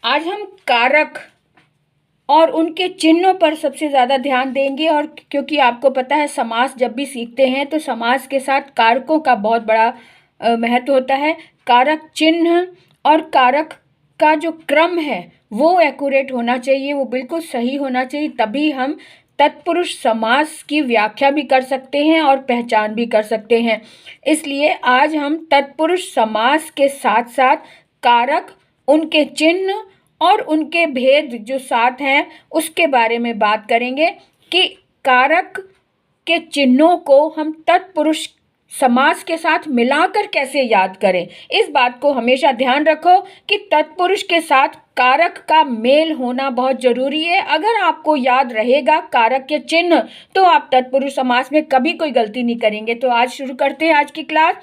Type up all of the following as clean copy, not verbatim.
आज हम कारक और उनके चिन्हों पर सबसे ज़्यादा ध्यान देंगे। और क्योंकि आपको पता है समास जब भी सीखते हैं तो समास के साथ कारकों का बहुत बड़ा महत्व होता है। कारक चिन्ह और कारक का जो क्रम है वो एक्यूरेट होना चाहिए, वो बिल्कुल सही होना चाहिए, तभी हम तत्पुरुष समास की व्याख्या भी कर सकते हैं और पहचान भी कर सकते हैं। इसलिए आज हम तत्पुरुष समास के साथ साथ कारक, उनके चिन्ह और उनके भेद जो साथ हैं उसके बारे में बात करेंगे कि कारक के चिन्हों को हम तत्पुरुष समास के साथ मिलाकर कैसे याद करें। इस बात को हमेशा ध्यान रखो कि तत्पुरुष के साथ कारक का मेल होना बहुत जरूरी है। अगर आपको याद रहेगा कारक के चिन्ह तो आप तत्पुरुष समास में कभी कोई गलती नहीं करेंगे। तो आज शुरू करते हैं आज की क्लास।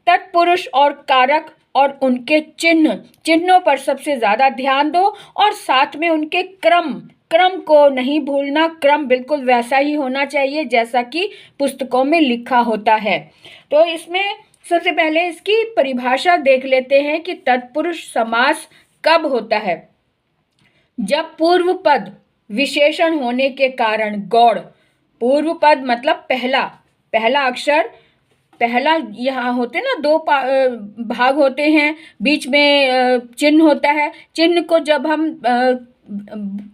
तत्पुरुष और कारक और उनके चिन्हों पर सबसे ज़्यादा ध्यान दो और साथ में उनके क्रम को नहीं भूलना। क्रम बिल्कुल वैसा ही होना चाहिए जैसा कि पुस्तकों में लिखा होता है। तो इसमें सबसे पहले इसकी परिभाषा देख लेते हैं कि तत्पुरुष समास कब होता है। जब पूर्व पद विशेषण होने के कारण गौड़, पूर्व पद मतलब पहला अक्षर, पहला यहाँ होते ना दो भाग होते हैं, बीच में चिन्ह होता है। चिन्ह को जब हम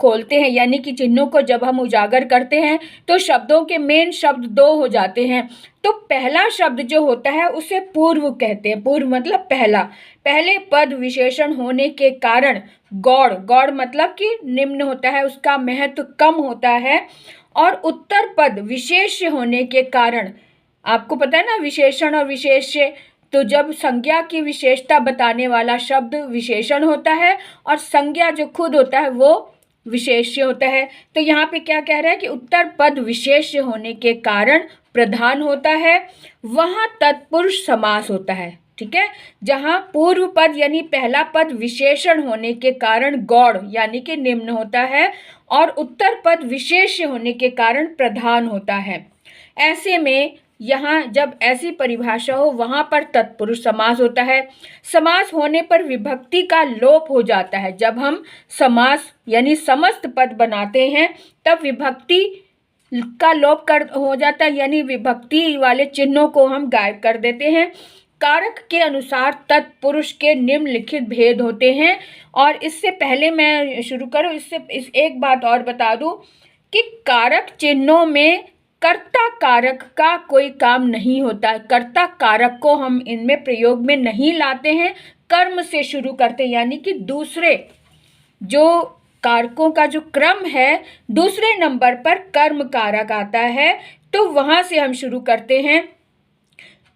खोलते हैं यानी कि चिन्हों को जब हम उजागर करते हैं तो शब्दों के मेन शब्द दो हो जाते हैं। तो पहला शब्द जो होता है उसे पूर्व कहते हैं। पूर्व मतलब पहले पद विशेषण होने के कारण गौड़ मतलब कि निम्न होता है, उसका महत्व कम होता है। और उत्तर पद विशेष्य होने के कारण, आपको पता है ना विशेषण और विशेष्य, तो जब संज्ञा की विशेषता बताने वाला शब्द विशेषण होता है और संज्ञा जो खुद होता है वो विशेष्य होता है। तो यहाँ पे क्या कह रहा है कि उत्तर पद विशेष्य होने के कारण प्रधान होता है, वहाँ तत्पुरुष समास होता है। ठीक है, जहाँ पूर्व पद यानी पहला पद विशेषण होने के कारण गौड़ यानी कि निम्न होता है और उत्तर पद विशेष्य होने के कारण प्रधान होता है। ऐसे में यहाँ जब ऐसी परिभाषा हो वहाँ पर तत्पुरुष समास होता है। समास होने पर विभक्ति का लोप हो जाता है। जब हम समास यानी समस्त पद बनाते हैं तब विभक्ति का लोप हो जाता है, यानी विभक्ति वाले चिन्हों को हम गायब कर देते हैं। कारक के अनुसार तत्पुरुष के निम्नलिखित भेद होते हैं। और इससे पहले मैं शुरू करूँ इस एक बात और बता दूं कि कारक चिन्हों में कर्ता कारक का कोई काम नहीं होता है। कर्ता कारक को हम इनमें प्रयोग में नहीं लाते हैं, कर्म से शुरू करते हैं, यानी कि दूसरे जो कारकों का जो क्रम है दूसरे नंबर पर कर्म कारक आता है तो वहां से हम शुरू करते हैं।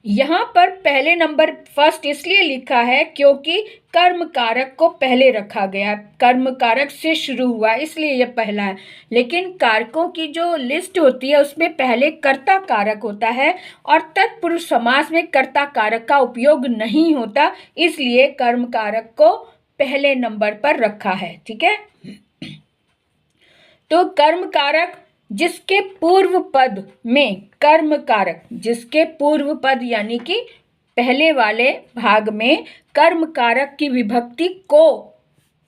यहाँ पर पहले नंबर फर्स्ट इसलिए लिखा है क्योंकि कर्म कारक को पहले रखा गया, कर्म कारक से शुरू हुआ इसलिए यह पहला है। लेकिन कारकों की जो लिस्ट होती है उसमें पहले कर्ता कारक होता है और तत्पुरुष समास में कर्ता कारक का उपयोग नहीं होता, इसलिए कर्म कारक को पहले नंबर पर रखा है। ठीक है, तो कर्म कारक जिसके पूर्व पद में कर्म कारक, जिसके पूर्व पद यानी कि पहले वाले भाग में कर्म कारक की विभक्ति को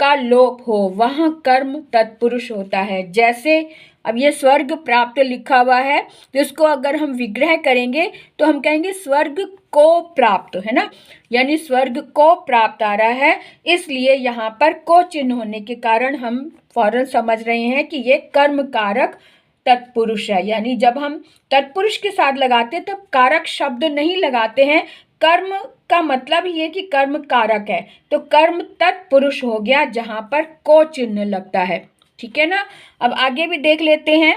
का लोप हो वहाँ कर्म तत्पुरुष होता है। जैसे अब ये स्वर्ग प्राप्त लिखा हुआ है तो इसको अगर हम विग्रह करेंगे तो हम कहेंगे स्वर्ग को प्राप्त, है ना, यानी स्वर्ग को प्राप्त आ रहा है, इसलिए यहाँ पर को चिन्ह होने के कारण हम फौरन समझ रहे हैं कि ये कर्म कारक तत्पुरुष है। यानी जब हम तत्पुरुष के साथ लगाते हैं तब कारक शब्द नहीं लगाते हैं, कर्म का मतलब ही है कि कर्म कारक है, तो कर्म तत्पुरुष हो गया जहां पर को चिन्ह लगता है। ठीक है ना, अब आगे भी देख लेते हैं।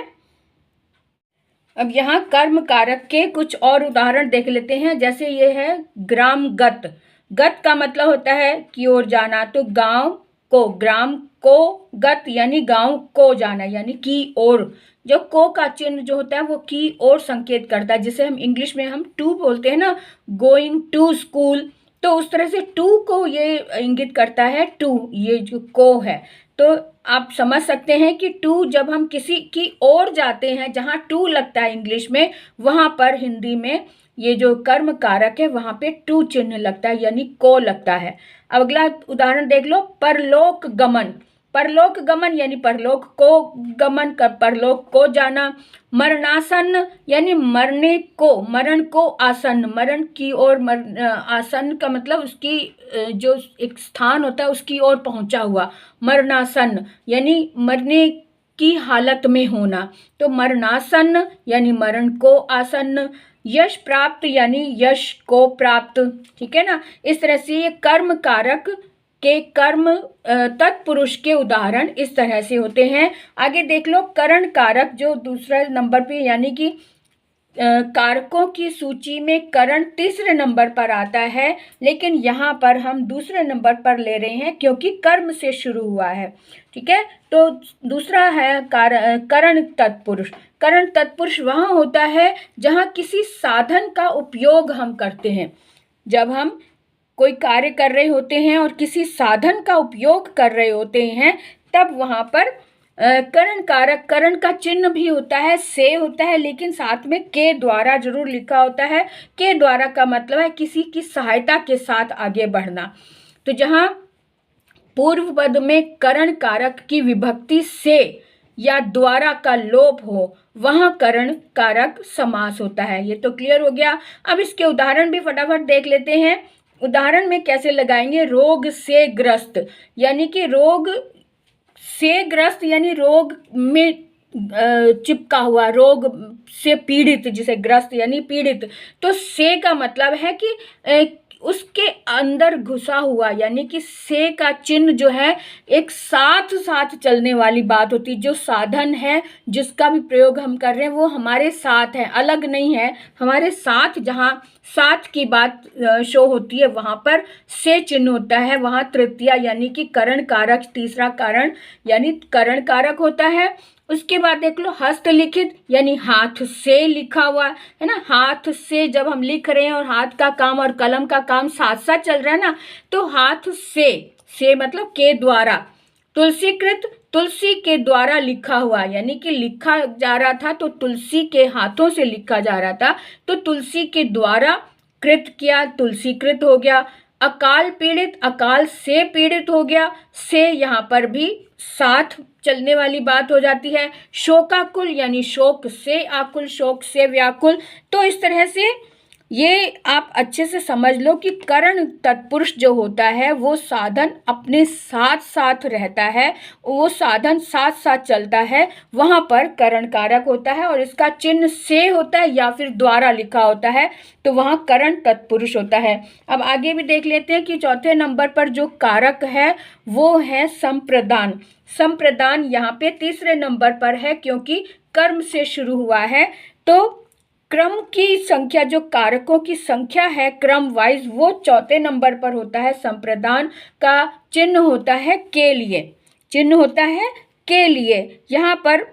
अब यहाँ कर्म कारक के कुछ और उदाहरण देख लेते हैं। जैसे ये है ग्राम गत, गत का मतलब होता है की ओर जाना, तो गांव को, ग्राम को गत यानी गांव को जाना यानी की ओर। जो को का चिन्ह जो होता है वो की ओर संकेत करता है, जिसे हम इंग्लिश में हम टू बोलते हैं ना, गोइंग टू स्कूल, तो उस तरह से टू को ये इंगित करता है, टू ये जो को है। तो आप समझ सकते हैं कि टू जब हम किसी की ओर जाते हैं जहाँ टू लगता है इंग्लिश में, वहाँ पर हिंदी में ये जो कर्म कारक है वहाँ पे टू चिन्ह लगता है, यानी को लगता है। अब अगला उदाहरण देख लो, परलोक गमन। परलोक गमन यानी परलोक को गमन कर, परलोक को जाना। मरणासन यानी मरने को, मरण को आसन्न, मरण की ओर, आसन्न का मतलब उसकी जो एक स्थान होता है उसकी ओर पहुंचा हुआ। मरणासन यानी मरने की हालत में होना, तो मरणासन यानी मरण को आसन्न। यश प्राप्त यानी यश को प्राप्त, ठीक है ना। इस तरह से ये कर्म कारक के कर्म तत्पुरुष के उदाहरण इस तरह से होते हैं। आगे देख लो, करण कारक जो दूसरे नंबर पे, यानी कि कारकों की सूची में करण तीसरे नंबर पर आता है, लेकिन यहाँ पर हम दूसरे नंबर पर ले रहे हैं क्योंकि कर्म से शुरू हुआ है, ठीक है। तो दूसरा है करण तत्पुरुष। करण तत्पुरुष वहाँ होता है जहाँ किसी साधन का उपयोग हम करते हैं। जब हम कोई कार्य कर रहे होते हैं और किसी साधन का उपयोग कर रहे होते हैं, तब वहाँ पर करण कारक, करण का चिन्ह भी होता है, से होता है, लेकिन साथ में के द्वारा जरूर लिखा होता है। के द्वारा का मतलब है किसी की सहायता के साथ आगे बढ़ना। तो जहाँ पूर्व पद में करण कारक की विभक्ति से या द्वारा का लोप हो, वहाँ करण कारक समास होता है। ये तो क्लियर हो गया। अब इसके उदाहरण भी फटाफट देख लेते हैं। उदाहरण में कैसे लगाएंगे, रोग से ग्रस्त, यानी कि रोग से ग्रस्त यानी रोग में चिपका हुआ, रोग से पीड़ित, जिसे ग्रस्त यानी पीड़ित। तो से का मतलब है कि उसके अंदर घुसा हुआ, यानी कि से का चिन्ह जो है एक साथ साथ चलने वाली बात होती है। जो साधन है जिसका भी प्रयोग हम कर रहे हैं वो हमारे साथ है, अलग नहीं है, हमारे साथ। जहाँ साथ की बात शो होती है वहाँ पर से चिन्ह होता है, वहाँ तृतीया यानी कि करण कारक, तीसरा कारण यानी करण कारक होता है। उसके बाद देख लो, हस्तलिखित यानी हाथ से लिखा हुआ है ना। हाथ से जब हम लिख रहे हैं और हाथ का काम और कलम का काम साथ साथ चल रहा है ना, तो हाथ से मतलब के द्वारा। तुलसीकृत, तुलसी के द्वारा लिखा हुआ, यानी कि लिखा जा रहा था तो तुलसी के हाथों से लिखा जा रहा था, तो तुलसी के द्वारा कृत किया, तुलसीकृत हो गया। अकाल पीड़ित, अकाल से पीड़ित हो गया, से यहाँ पर भी साथ चलने वाली बात हो जाती है। शोकाकुल यानी शोक से आकुल, शोक से व्याकुल। तो इस तरह से ये आप अच्छे से समझ लो कि करण तत्पुरुष जो होता है वो साधन अपने साथ साथ रहता है, वो साधन साथ साथ चलता है, वहाँ पर करण कारक होता है और इसका चिन्ह से होता है या फिर द्वारा लिखा होता है, तो वहाँ करण तत्पुरुष होता है। अब आगे भी देख लेते हैं कि चौथे नंबर पर जो कारक है वो है संप्रदान। संप्रदान यहाँ पे तीसरे नंबर पर है क्योंकि कर्म से शुरू हुआ है। तो क्रम की संख्या, जो कारकों की संख्या है क्रम वाइज, वो चौथे नंबर पर होता है। संप्रदान का चिन्ह होता है के लिए, चिन्ह होता है के लिए। यहाँ पर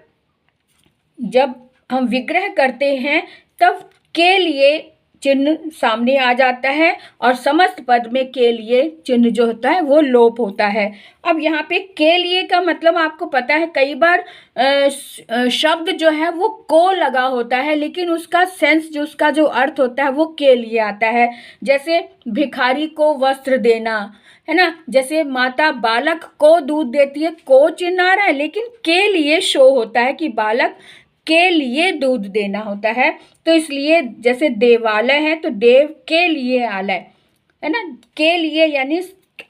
जब हम विग्रह करते हैं तब के लिए चिन्ह सामने आ जाता है और समस्त पद में के लिए चिन्ह जो होता है वो लोप होता है। अब यहाँ पे के लिए का मतलब आपको पता है, कई बार शब्द जो है वो को लगा होता है, लेकिन उसका सेंस, जो उसका जो अर्थ होता है वो के लिए आता है। जैसे भिखारी को वस्त्र देना, है ना। जैसे माता बालक को दूध देती है, को चिन्ह आ रहा है लेकिन के लिए शो होता है कि बालक के लिए दूध देना होता है। तो इसलिए जैसे देवालय है तो देव के लिए आलय, है ना। के लिए यानी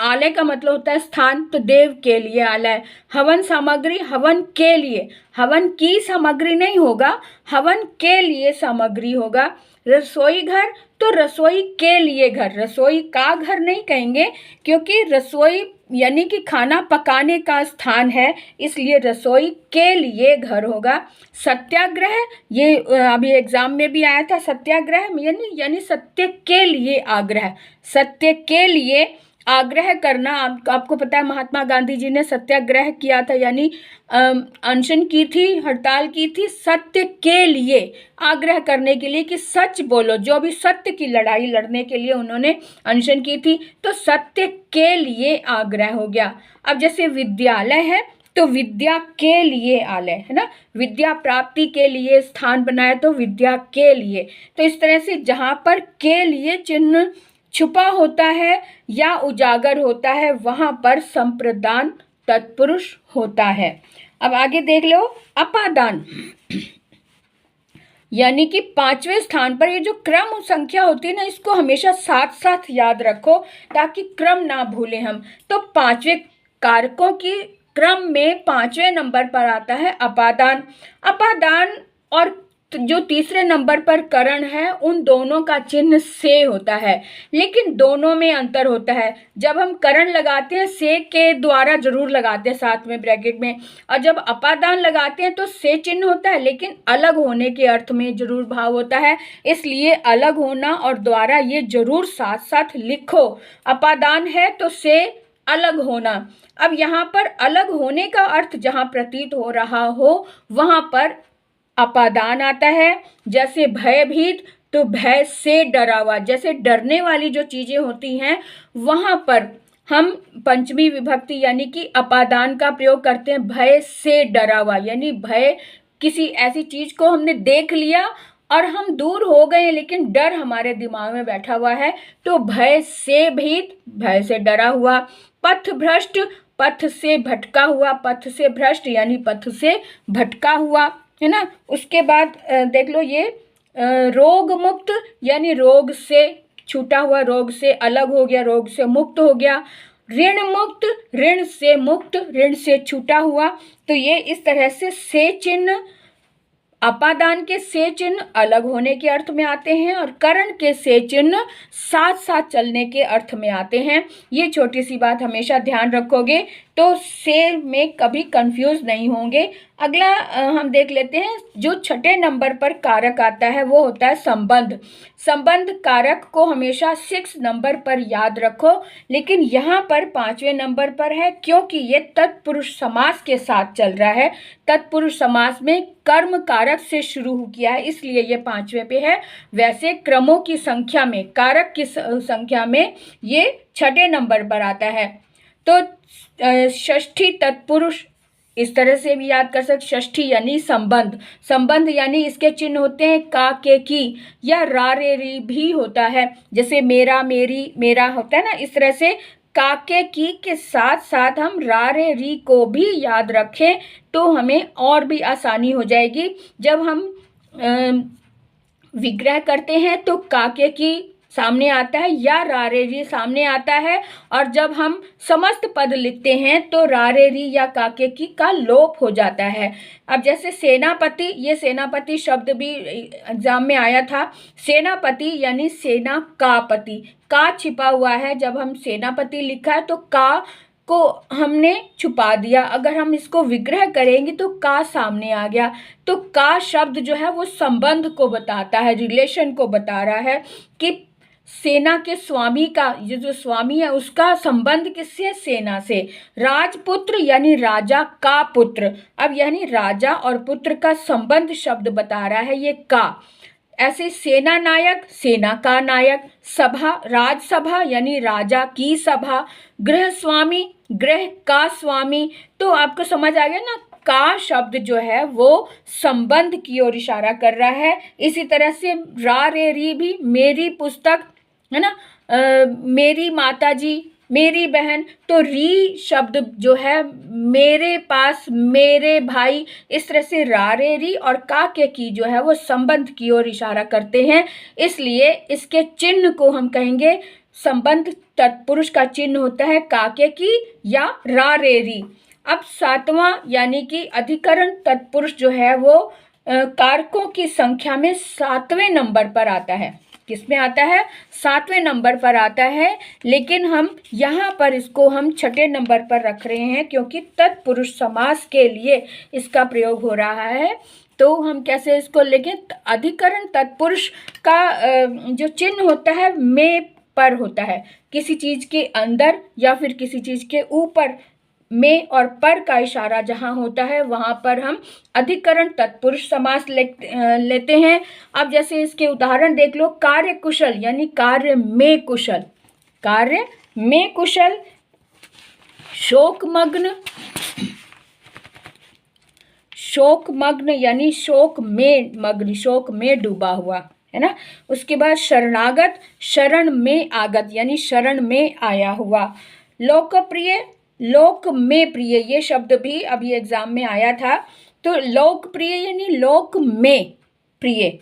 आलय का मतलब होता है स्थान, तो देव के लिए आलय। हवन सामग्री, हवन के लिए, हवन की सामग्री नहीं होगा, हवन के लिए सामग्री होगा। रसोई घर, तो रसोई के लिए घर, रसोई का घर नहीं कहेंगे क्योंकि रसोई यानी कि खाना पकाने का स्थान है, इसलिए रसोई के लिए घर होगा। सत्याग्रह, ये अभी एग्जाम में भी आया था, सत्याग्रह यानी सत्य के लिए आग्रह, सत्य के लिए आग्रह करना, आपको पता है महात्मा गांधी जी ने सत्याग्रह किया था, यानी अनशन की थी, हड़ताल की थी सत्य के लिए, आग्रह करने के लिए कि सच बोलो, जो भी सत्य की लड़ाई लड़ने के लिए उन्होंने अनशन की थी, तो सत्य के लिए आग्रह हो गया। अब जैसे विद्यालय है तो विद्या के लिए आलय है ना, विद्या प्राप्ति के लिए स्थान बनाया तो विद्या के लिए। तो इस तरह से जहाँ पर के लिए चिन्ह छुपा होता है या उजागर होता है वहां पर संप्रदान तत्पुरुष होता है। अब आगे देख लो, अपादान यानी कि 5वें स्थान पर, ये जो क्रम संख्या होती है ना, इसको हमेशा साथ साथ याद रखो ताकि क्रम ना भूलें हम। तो 5वें कारकों की क्रम में 5वें नंबर पर आता है अपादान। अपादान और जो तीसरे नंबर पर करण है, उन दोनों का चिन्ह से होता है, लेकिन दोनों में अंतर होता है। जब हम करण लगाते हैं से के द्वारा जरूर लगाते हैं साथ में ब्रैकेट में, और जब अपादान लगाते हैं तो से चिन्ह होता है लेकिन अलग होने के अर्थ में जरूर भाव होता है, इसलिए अलग होना और द्वारा ये जरूर साथ साथ लिखो। अपादान है तो से अलग होना। अब यहाँ पर अलग होने का अर्थ जहाँ प्रतीत हो रहा हो वहां पर अपादान आता है। जैसे भयभीत तो भय से डरा हुआ, जैसे डरने वाली जो चीजें होती हैं वहां पर हम पंचमी विभक्ति यानी कि अपादान का प्रयोग करते हैं, भय से डरा हुआ, यानी भय किसी ऐसी चीज को हमने देख लिया और हम दूर हो गए लेकिन डर हमारे दिमाग में बैठा हुआ है, तो भय से भीत, भय से डरा हुआ। पथ भ्रष्ट, पथ से भटका हुआ, पथ से भ्रष्ट यानी पथ से भटका हुआ, है ना। उसके बाद देख लो ये रोग मुक्त यानी रोग से छूटा हुआ, रोग से अलग हो गया, रोग से मुक्त हो गया। ऋण मुक्त, ऋण से मुक्त, ऋण से छूटा हुआ। तो ये इस तरह से चिन्ह, अपादान के से चिन्ह अलग होने के अर्थ में आते हैं और करण के से चिन्ह साथ साथ चलने के अर्थ में आते हैं। ये छोटी सी बात हमेशा ध्यान रखोगे तो से में कभी कंफ्यूज नहीं होंगे। अगला हम देख लेते हैं, जो छठे नंबर पर कारक आता है वो होता है संबंध। संबंध कारक को हमेशा 6 नंबर पर याद रखो, लेकिन यहाँ पर 5वें नंबर पर है क्योंकि ये तत्पुरुष समास के साथ चल रहा है। तत्पुरुष समास में कर्म कारक से शुरू किया है, इसलिए ये 5वें पे है। वैसे क्रमों की संख्या में, कारक की संख्या में ये छठे नंबर पर आता है। तो षष्ठी तत्पुरुष इस तरह से भी याद कर सकते। षष्ठी यानी संबंध, संबंध यानी इसके चिन्ह होते हैं का, के, की या रा, रे, री भी होता है। जैसे मेरा, मेरी, मेरा होता है ना, इस तरह से काके की के साथ साथ हम रा, रे, री को भी याद रखें तो हमें और भी आसानी हो जाएगी। जब हम विग्रह करते हैं तो काके की सामने आता है या रा, रे, री सामने आता है, और जब हम समस्त पद लिखते हैं तो रा, रे, री या काके की का लोप हो जाता है। अब जैसे सेनापति, ये सेनापति शब्द भी एग्जाम में आया था। सेनापति यानी सेना का पति, का छिपा हुआ है, जब हम सेनापति लिखा है तो का को हमने छुपा दिया, अगर हम इसको विग्रह करेंगे तो का सामने आ गया। तो का शब्द जो है वो संबंध को बताता है, रिलेशन को बता रहा है कि सेना के स्वामी का, ये जो स्वामी है उसका संबंध किससे, सेना से। राजपुत्र यानी राजा का पुत्र, अब यानी राजा और पुत्र का संबंध शब्द बता रहा है ये का। ऐसे सेना नायक, सेना का नायक। सभा, राजसभा यानी राजा की सभा। गृह स्वामी, गृह का स्वामी। तो आपको समझ आ गया ना, का शब्द जो है वो संबंध की ओर इशारा कर रहा है। इसी तरह से रा, रे, री भी, मेरी पुस्तक है ना, मेरी माताजी, मेरी बहन। तो री शब्द जो है मेरे पास, मेरे भाई, इस तरह से रा, रे, री और का के की जो है वो संबंध की ओर इशारा करते हैं, इसलिए इसके चिन्ह को हम कहेंगे संबंध तत्पुरुष का चिन्ह होता है काके की या रा, रे, री। अब 7वां यानी कि अधिकरण तत्पुरुष जो है वो कारकों की संख्या में 7वें नंबर पर आता है। किसमें आता है, 7वें नंबर पर आता है, लेकिन हम यहाँ पर इसको हम छठे नंबर पर रख रहे हैं क्योंकि तत्पुरुष समास के लिए इसका प्रयोग हो रहा है। तो हम कैसे इसको लेंगे, अधिकरण तत्पुरुष का जो चिन्ह होता है में पर होता है। किसी चीज़ के अंदर या फिर किसी चीज़ के ऊपर में और पर का इशारा जहाँ होता है वहाँ पर हम अधिकरण तत्पुरुष समास लेते हैं। अब जैसे इसके उदाहरण देख लो, कार्य कुशल यानी कार्य में कुशल, कार्य में कुशल। शोकमग्न, शोकमग्न यानी शोक में मग्न, शोक में डूबा हुआ, है ना। उसके बाद शरणागत, शरण में आगत यानी शरण में आया हुआ। लोकप्रिय, लोक में प्रिय, ये शब्द भी अभी एग्जाम में आया था। तो लोकप्रिय यानी लोक में प्रिय।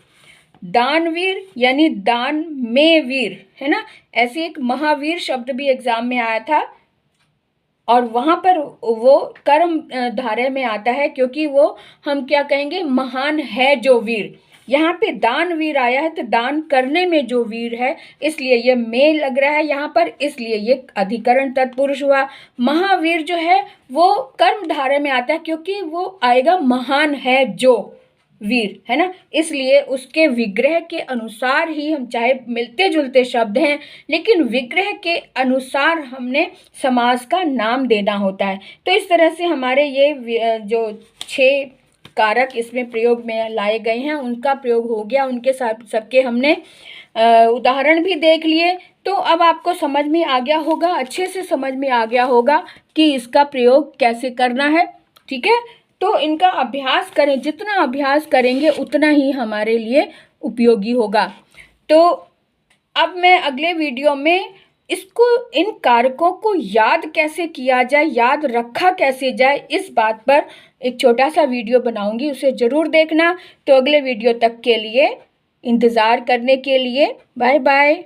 दानवीर यानी दान में वीर, है ना। ऐसे एक महावीर शब्द भी एग्जाम में आया था और वहाँ पर वो कर्म धारय में आता है, क्योंकि वो हम क्या कहेंगे, महान है जो वीर। यहाँ पे दानवीर आया है तो दान करने में जो वीर है, इसलिए ये में लग रहा है यहाँ पर, इसलिए ये अधिकरण तत्पुरुष हुआ। महावीर जो है वो कर्म धारय में आता है, क्योंकि वो आएगा महान है जो वीर, है ना। इसलिए उसके विग्रह के अनुसार ही हम, चाहे मिलते जुलते शब्द हैं लेकिन विग्रह के अनुसार हमने समास का नाम देना होता है। तो इस तरह से हमारे ये जो 6 कारक इसमें प्रयोग में लाए गए हैं उनका प्रयोग हो गया, उनके साथ सबके हमने उदाहरण भी देख लिए। तो अब आपको समझ में आ गया होगा, अच्छे से समझ में आ गया होगा कि इसका प्रयोग कैसे करना है, ठीक है। तो इनका अभ्यास करें, जितना अभ्यास करेंगे उतना ही हमारे लिए उपयोगी होगा। तो अब मैं अगले वीडियो में इसको, इन कारकों को याद कैसे किया जाए, याद रखा कैसे जाए, इस बात पर एक छोटा सा वीडियो बनाऊंगी, उसे ज़रूर देखना। तो अगले वीडियो तक के लिए इंतज़ार करने के लिए बाय बाय।